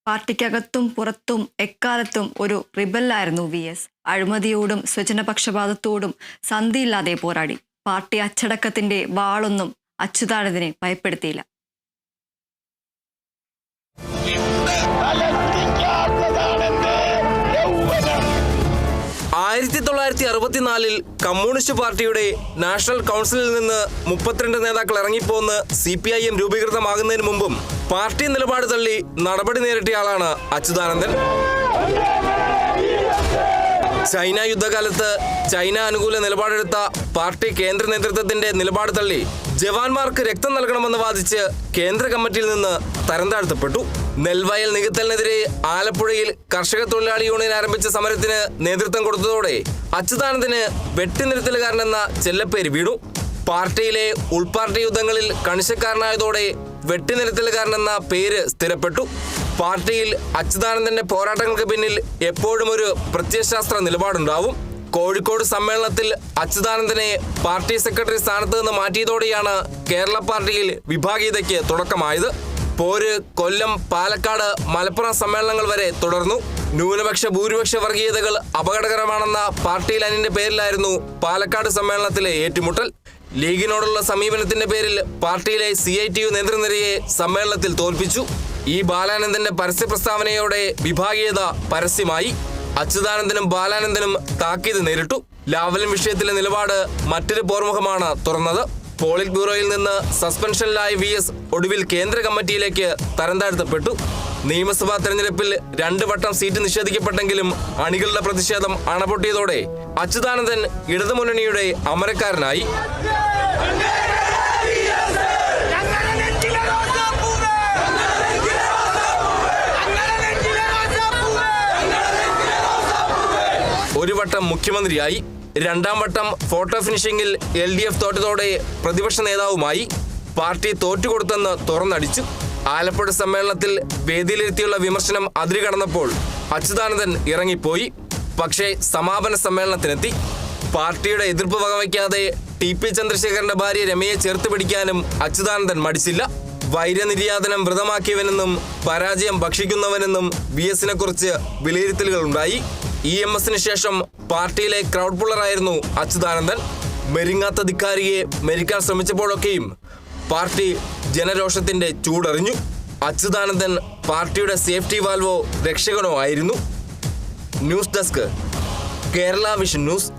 പാർട്ടിക്കകത്തും പുറത്തും എക്കാലത്തും ഒരു റിബല്ലായിരുന്നു VS. അഴിമതിയോടും സ്വജനപക്ഷപാതത്തോടും സന്ധിയില്ലാതെ പോരാടി. പാർട്ടി അച്ചടക്കത്തിന്റെ വാളൊന്നും അച്യുതാനന്ദനെ ഭയപ്പെടുത്തിയില്ല. ആയിരത്തി 1964 കമ്മ്യൂണിസ്റ്റ് പാർട്ടിയുടെ നാഷണൽ കൗൺസിലിൽ നിന്ന് 32 നേതാക്കൾ ഇറങ്ങിപ്പോന്ന് CPIM രൂപീകൃതമാകുന്നതിന് മുമ്പും പാർട്ടി നിലപാട് തള്ളി നടപടി നേരിട്ടയാളാണ് അച്യുതാനന്ദൻ. ചൈന യുദ്ധകാലത്ത് ചൈന അനുകൂല നിലപാടെടുത്ത പാർട്ടി കേന്ദ്ര നേതൃത്വത്തിന്റെ നിലപാട് തള്ളി ജവാന്മാർക്ക് രക്തം നൽകണമെന്ന് വാദിച്ച് കേന്ദ്ര കമ്മിറ്റിയിൽ നിന്ന് തരംതാഴ്ത്തപ്പെട്ടു. നെൽവയൽ നികത്തലിനെതിരെ ആലപ്പുഴയിൽ കർഷക തൊഴിലാളി യൂണിയൻ ആരംഭിച്ച സമരത്തിന് നേതൃത്വം കൊടുത്തതോടെ അച്യുതാനന്ദന് വെട്ടിനിരുത്തലുകാരനെന്ന ചെല്ലപ്പേര് വീണു. പാർട്ടിയിലെ ഉൾപാർട്ടി യുദ്ധങ്ങളിൽ കണിശക്കാരനായതോടെ വെട്ടിനിരുത്തലുകാരനെന്ന പേര് സ്ഥിരപ്പെട്ടു. പാർട്ടിയിൽ അച്യുതാനന്ദന്റെ പോരാട്ടങ്ങൾക്ക് പിന്നിൽ എപ്പോഴും ഒരു പ്രത്യയശാസ്ത്ര നിലപാടുണ്ടാവും. കോഴിക്കോട് സമ്മേളനത്തിൽ അച്യുതാനന്ദനെ പാർട്ടി സെക്രട്ടറി സ്ഥാനത്ത് നിന്ന് മാറ്റിയതോടെയാണ് കേരള പാർട്ടിയിൽ വിഭാഗീയതയ്ക്ക് തുടക്കമായത്. പോര് കൊല്ലം, പാലക്കാട്, മലപ്പുറം സമ്മേളനങ്ങൾ വരെ തുടർന്നു. ന്യൂനപക്ഷ ഭൂരിപക്ഷ വർഗീയതകൾ അപകടകരമാണെന്ന പാർട്ടി ലൈനിന്റെ പേരിലായിരുന്നു പാലക്കാട് സമ്മേളനത്തിലെ ഏറ്റുമുട്ടൽ. ലീഗിനോടുള്ള സമീപനത്തിന്റെ പേരിൽ പാർട്ടിയിലെ CITU നേതൃനിരയെ സമ്മേളനത്തിൽ തോൽപ്പിച്ചു. ഈ ബാലാനന്ദന്റെ പരസ്യ പ്രസ്താവനയോടെ വിഭാഗീയത പരസ്യമായി. അച്യുതാനന്ദനും ബാലാനന്ദനും താക്കീത് നേരിട്ടു. ലാവ്ലിൻ വിഷയത്തിലെ നിലപാട് മറ്റൊരു പോർമുഖമാണ് തുറന്നത്. പോളിറ്റ് ബ്യൂറോയിൽ നിന്ന് സസ്പെൻഷനിലായ VS ഒടുവിൽ കേന്ദ്ര കമ്മിറ്റിയിലേക്ക് തരംതാഴ്ത്തപ്പെട്ടു. നിയമസഭാ തെരഞ്ഞെടുപ്പിൽ 2 വട്ടം സീറ്റ് നിഷേധിക്കപ്പെട്ടെങ്കിലും അണികളുടെ പ്രതിഷേധം അണപൊട്ടിയതോടെ അച്യുതാനന്ദൻ ഇടതുമുന്നണിയുടെ അമരക്കാരനായി. ഒരു വട്ടം മുഖ്യമന്ത്രിയായി. 2ാം വട്ടം ഫോട്ടോ ഫിനിഷിംഗിൽ LDF തോറ്റതോടെ പ്രതിപക്ഷ നേതാവുമായി. പാർട്ടി തോറ്റുകൊടുത്തെന്ന് തുറന്നടിച്ചു. ആലപ്പുഴ സമ്മേളനത്തിൽ വേദിയിലിരുത്തിയുള്ള വിമർശനം അതിരുകടന്നപ്പോൾ അച്യുതാനന്ദൻ ഇറങ്ങിപ്പോയി. പക്ഷേ സമാപന സമ്മേളനത്തിനെത്തി. പാർട്ടിയുടെ എതിർപ്പ് വകവയ്ക്കാതെ TP ചന്ദ്രശേഖരന്റെ ഭാര്യ രമയെ ചേർത്ത് പിടിക്കാനും അച്യുതാനന്ദൻ മടിച്ചില്ല. വൈരനിര്യാതനം വ്രതമാക്കിയവനെന്നും പരാജയം ഭക്ഷിക്കുന്നവനെന്നും VSനെ കുറിച്ച് വിലയിരുത്തലുകൾ ഉണ്ടായി. EMSന് ശേഷം പാർട്ടിയിലെ ക്രൗഡ് പുള്ളറായിരുന്നു അച്യുതാനന്ദൻ. മെരിങ്ങാത്ത ധിക്കാരിയെ മെരിക്കാൻ ശ്രമിച്ചപ്പോഴൊക്കെയും പാർട്ടി ജനരോഷത്തിന്റെ ചൂടറിഞ്ഞു. അച്യുതാനന്ദൻ പാർട്ടിയുടെ സേഫ്റ്റി വാൽവോ രക്ഷകനോ ആയിരുന്നു. News desk, Kerala vision news.